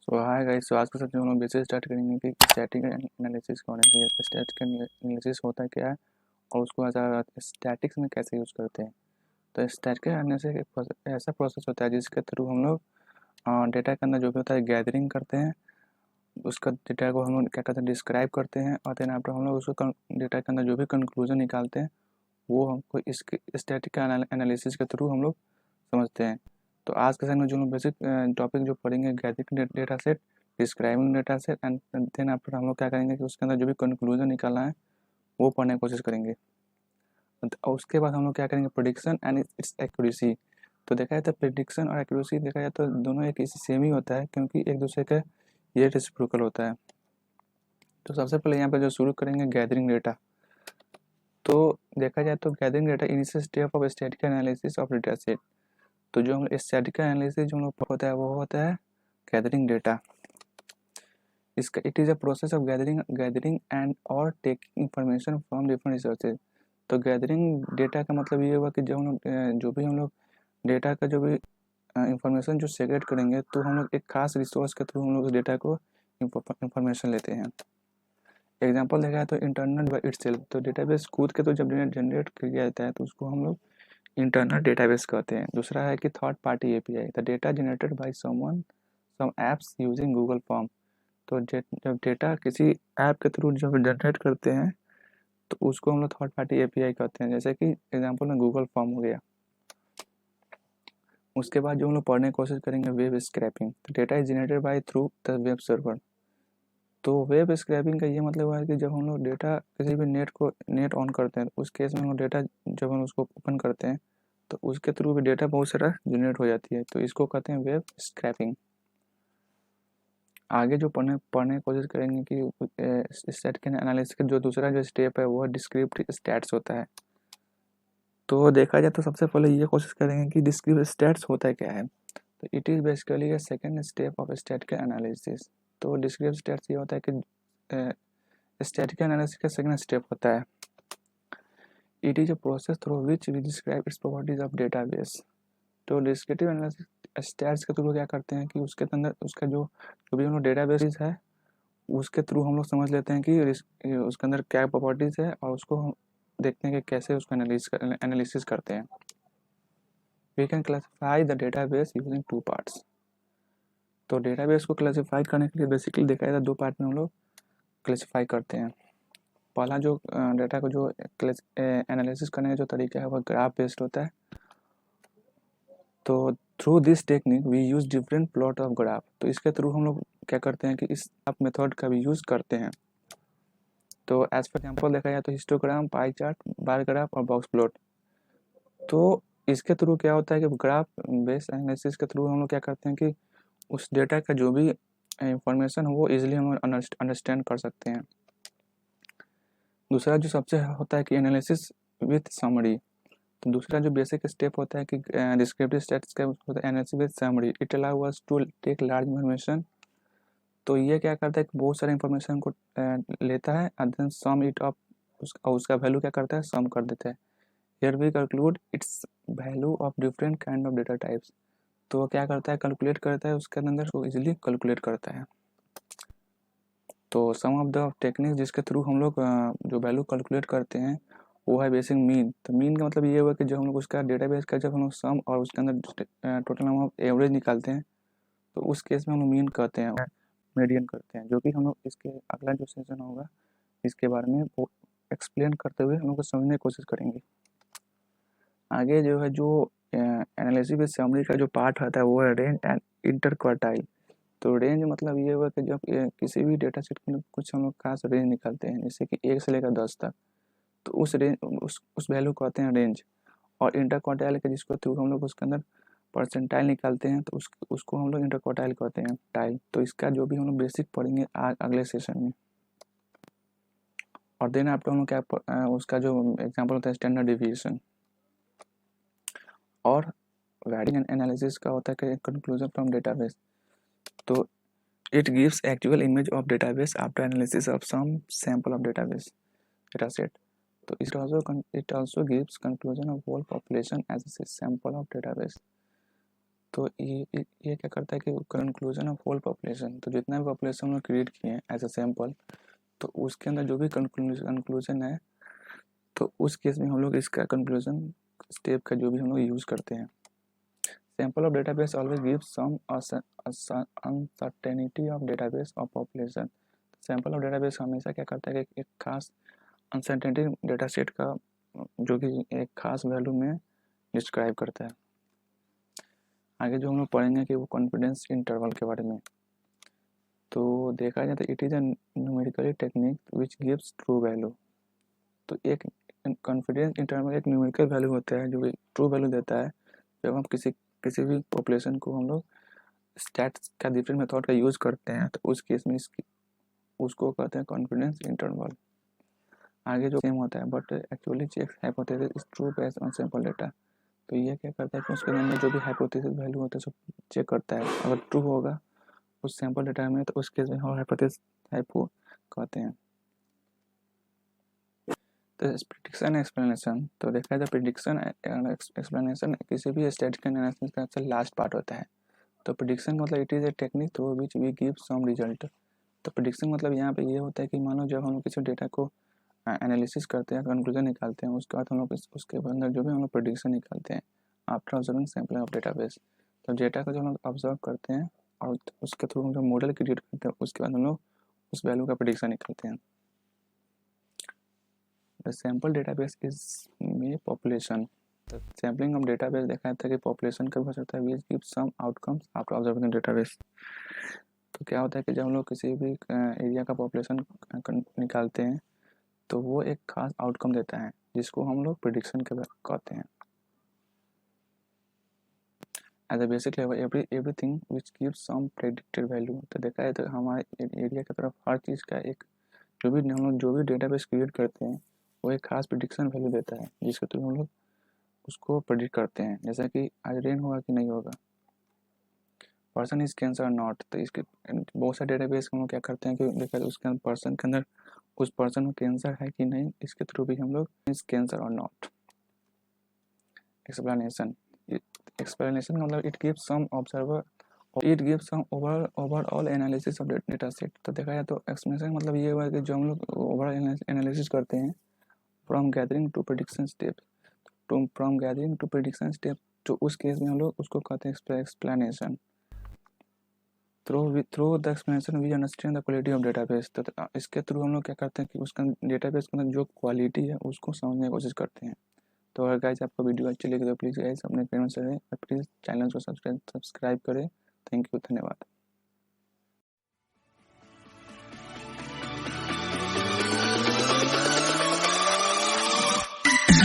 सो hi guys, सो आज के साथ जो हम लोग बेसिस स्टार्ट करेंगे कि स्टैटिक एनालिसिस कौन है, कि स्टैटिक एनालिसिस होता क्या है और उसको स्टैटिक्स में कैसे यूज़ करते हैं। तो स्टैटिक एनालिसिस एक ऐसा प्रोसेस होता है जिसके थ्रू हम लोग डेटा के अंदर जो भी होता है गैदरिंग करते हैं, उसका डेटा को हम लोग क्या कहते हैं डिस्क्राइब करते हैं, और देन आफ्टर हम लोग उसको डेटा के अंदर जो भी कंक्लूजन निकालते हैं वो हमको इसके स्टैटिक एनालिसिस के थ्रू हम लोग समझते हैं। तो आज के समय में जो हम बेसिक टॉपिक जो पढ़ेंगे, gathering data set, describing data set, and then after हम लोग क्या करेंगे कि उसके अंदर जो भी कंक्लूजन निकालना है वो पढ़ने की कोशिश करेंगे। और उसके बाद हम लोग क्या करेंगे, प्रेडिक्शन एंड इट्स एक्यूरेसी। तो देखा जाए तो प्रेडिक्शन और एक्यूरेसी देखा जाए तो दोनों एक इसी सेम ही होता है, क्योंकि एक दूसरे का ये रेसिप्रोकल होता है। तो सबसे पहले यहाँ पर जो शुरू करेंगे गैदरिंग डेटा। तो देखा जाए तो gathering data initial step of static analysis of data set. तो जो हम स्टैटिक एनालिसिस जो हम लोग होता है वो होता है गैदरिंग डेटा। इसका it is a process of gathering and और taking information from different resources. तो गैदरिंग डेटा का मतलब ये हुआ कि जब हम लोग जो भी हम लोग डेटा का जो भी इंफॉर्मेशन जो सेग्रेट करेंगे, तो हम लोग एक खास रिसोर्स के थ्रू हम लोग उस डेटा को इंफॉर्मेशन लेते हैं। एग्जाम्पल देखा है तो इंटरनल बाई इटसेल्फ। तो डेटाबेस खुद के तो जब जनरेट किया जाता है तो उसको हम लोग इंटरनल डेटाबेस कहते हैं। दूसरा है कि third party API, the data generated by someone some apps using Google form. तो जब डेटा किसी ऐप के थ्रू जब जनरेट करते हैं तो उसको हम लोग थर्ड पार्टी एपीआई कहते हैं, जैसे कि एग्जांपल में गूगल फॉर्म हो गया। उसके बाद जो हम लोग पढ़ने की कोशिश करेंगे वेब स्क्रैपिंग। तो data is generated by through the web server. तो वेब स्क्रैपिंग का ये मतलब है कि जब हम लोग डेटा किसी भी नेट ऑन करते हैं, उस केस में हम लोग डेटा जब हम उसको ओपन करते हैं तो उसके थ्रू भी डेटा बहुत सारा जनरेट हो जाती है, तो इसको कहते हैं वेब स्क्रैपिंग। आगे जो पढ़ने की कोशिश करेंगे कि स्टैटिक एनालिसिस का जो दूसरा जो स्टेप है वो डिस्क्रिप्टिव स्टैट्स होता है। तो देखा जाए तो सबसे पहले ये कोशिश करेंगे कि डिस्क्रिप्टिव स्टैट्स होता है क्या है। तो it is basically a second step of static analysis. तो डिस्क्रिप्टिव स्टैट्स ये होता है कि स्टैटिक एनालिसिस का सेकेंड स्टेप होता है it is a process through which we describe its properties of database. तो डिस्क्रिप्टिव एनालिसिस स्टैट्स के थ्रू क्या करते हैं कि उसके अंदर उसका जो जो भी हम लोग डेटाबेस है उसके थ्रू हम लोग समझ लेते हैं कि उसके अंदर क्या प्रॉपर्टीज़ है, और उसको हम देखते हैं कि कैसे उसको एनालिसिस करते हैं। We can classify the database using two parts. तो डेटाबेस को क्लासीफाई करने के लिए बेसिकली देखा जाए तो दो पार्ट में हम लोग क्लासीफाई करते हैं। पहला जो डेटा को जो एनालिसिस करने का जो तरीका है वो ग्राफ बेस्ड होता है। तो through this technique we use different plot of graph. तो इसके थ्रू हम लोग क्या करते हैं कि इस आप मेथड का भी यूज़ करते हैं। तो एज फॉर एग्जाम्पल देखा जाए तो histogram, pie chart, bar graph और बॉक्स प्लॉट। तो इसके थ्रू क्या होता है कि ग्राफ बेस्ड एनालिसिस के थ्रू हम लोग क्या करते हैं कि उस डेटा का जो भी इंफॉर्मेशन हो वो इजीली हम अंडरस्टैंड कर सकते हैं। दूसरा जो सबसे होता है कि एनालिसिस विथ समरी। तो दूसरा जो बेसिक स्टेप होता है कि डिस्क्रिप्टिव स्टैट्स का होता है analysis with summary. It allow us to take large information. तो ये क्या करता है कि बहुत सारे इंफॉर्मेशन को लेता है and then sum it up, उसका वैल्यू क्या करता है, सम कर देता है। Here we calculate its value of different kind of data types. तो वो क्या करता है, कैलकुलेट करता है उसके अंदर को इजीली कैलकुलेट करता है। तो सम ऑफ द टेक्निक जिसके थ्रू हम लोग जो वैल्यू कैलकुलेट करते हैं वो है बेसिक मीन। तो मीन का मतलब ये हुआ कि जब हम लोग उसका डेटाबेस का जब हम लोग सम और उसके अंदर टोटल हम लोग एवरेज निकालते हैं तो उस केस में हम लोग मीन कहते हैं, मीडियन करते हैं, जो कि हम लोग इसके अगला जो सेशन होगा इसके बारे में वो एक्सप्लेन करते हुए हम लोग को समझने की कोशिश करेंगे। आगे जो है जो एनालिसिस विद समरी का जो पार्ट आता है वो है रेंज एंड इंटर क्वार्टाइल। तो रेंज मतलब ये हुआ कि जब किसी भी डेटा सेट में कुछ हम लोग खास रेंज निकालते हैं, जैसे कि 1 से लेकर 10 तक, तो उस रेंज उस वैल्यू को कहते हैं रेंज। और इंटर क्वार्टाइल के जिसको थ्रू हम लोग उसके अंदर परसेंटाइल निकालते हैं तो उसको हम लोग इंटर क्वार्टाइल कहते हैं, टाइल। तो इसका जो भी हम लोग बेसिक पढ़ेंगे अगले सेशन में। और देन आपको हम लोग क्या उसका जो एग्जाम्पल होता है स्टैंडर्ड डिविएशन। और वेरिएंट एनालिसिस का होता है कि कंक्लूजन फ्रॉम डेटाबेस। तो it gives actual image of database after analysis of some sample of database data set. तो it also gives conclusion of whole population as a sample of database. तो ये क्या करता है कि कंक्लूजन ऑफ होल पॉपुलेशन, तो जितना भी पॉपुलेशन हम लोग क्रिएट किए हैं एज अ सैम्पल, तो उसके अंदर जो भी कंक्लूजन है, तो उस केस में हम लोग इसका कंक्लूजन स्टेप का जो भी हम लोग यूज़ करते हैं। Sample of database always gives some uncertainty of database of population. Sample of database हमेशा क्या करता है कि एक खास अनसर्टेनिटी डेटा सेट का जो कि एक खास वैल्यू में डिस्क्राइब करता है। आगे जो हम लोग पढ़ेंगे कि वो कॉन्फिडेंस इंटरवल के बारे में। तो देखा जाए तो it is a numerical technique which gives true value. तो एक कॉन्फिडेंस इंटरवल एक न्यूमेरिकल वैल्यू होता है जो कि ट्रू वैल्यू देता है जब हम किसी भी पॉपुलेशन को हम लोग स्टैट्स का डिफरेंट मेथड का यूज़ करते हैं, तो उस केस में उसको कहते हैं कॉन्फिडेंस इंटरवल। आगे जो सेम होता है but actually check hypothesis is true based on sample data. तो ये क्या करता है कि उसके अंदर जो भी हाइपोथेसिस वैल्यू होता है सब चेक करता है, अगर ट्रू होगा उस सैंपल डेटा में तो उस केस में हम हाइपोथेसिस हाइपो कहते हैं। तो प्रिडिक्शन एक्सप्लेनेशन, तो देखा जाए प्रिडिक्शन एक्सप्लेनेशन किसी भी स्टैटिस्टिकल एनालिसिस का सबसे लास्ट पार्ट होता है। तो प्रिडिक्शन मतलब it is a technique through which we give some result. तो प्रिडिक्शन मतलब यहाँ पे ये होता है कि मान लो जब हम लोग किसी डेटा को एनालिसिस करते हैं, कंक्लूजन निकालते हैं, उसके बाद हम लोग उसके अंदर जो भी हम लोग प्रिडिक्शन निकालते हैं after observing sample of database. तो डेटा को जो हम लोग ऑब्जर्व करते हैं और उसके थ्रू हम जो मॉडल क्रिएट करते हैं उसके बाद हम लोग उस वैल्यू का प्रिडिक्शन निकालते हैं। द सैम्पल डेटाबेस इज में पॉपुलेशन। तो सैम्पलिंग ऑफ डेटाबेस देखा था कि पॉपुलेशन कब हो सकता है, which give some outcomes after observing database. तो क्या होता है कि जब हम लोग किसी भी एरिया का पॉपुलेशन निकालते हैं तो वो एक खास आउटकम देता है जिसको हम लोग प्रिडिक्शन के कहते हैं। As a basic level everything which gives some predicted value. तो देखा है तो हमारे एरिया की तरफ हर चीज़ का एक हम लोग जो भी डेटाबेस क्रिएट करते हैं वो एक खास प्रिडिक्शन वैल्यू देता है जिसके थ्रू हम लोग उसको प्रेडिक्ट करते हैं, जैसा कि आज रेन होगा कि नहीं होगा, पर्सन इज कैंसर नॉट। तो इसके बहुत सारे डेटाबेस हम लोग क्या करते हैं कि देखा उसके अंदर पर्सन के अंदर उस पर्सन को कैंसर है कि नहीं, इसके थ्रू भी हम लोग इज कैंसर और नॉट। एक्सप्लेनेशन का मतलब it gives some observer it gives some overall analysis of data set. तो देखा जाए तो एक्सप्लेनेशन मतलब ये हुआ कि जो हम लोग ओवरऑल एनालिसिस करते हैं from gathering to prediction step, from gathering to prediction step, तो उस केस में हम लोग उसको कहते हैं explanation. Through the explanation we understand the quality of database. तो इसके थ्रू हम लोग क्या करते हैं कि उसका डेटाबेस के अंदर जो क्वालिटी है उसको समझने की कोशिश करते हैं। तो अगर गाइस आपको वीडियो अच्छी लगी तो प्लीज़ गाइस अपने पेरेंट्स से प्लीज़ चैनल को सब्सक्राइब करें। थैंक यू, धन्यवाद।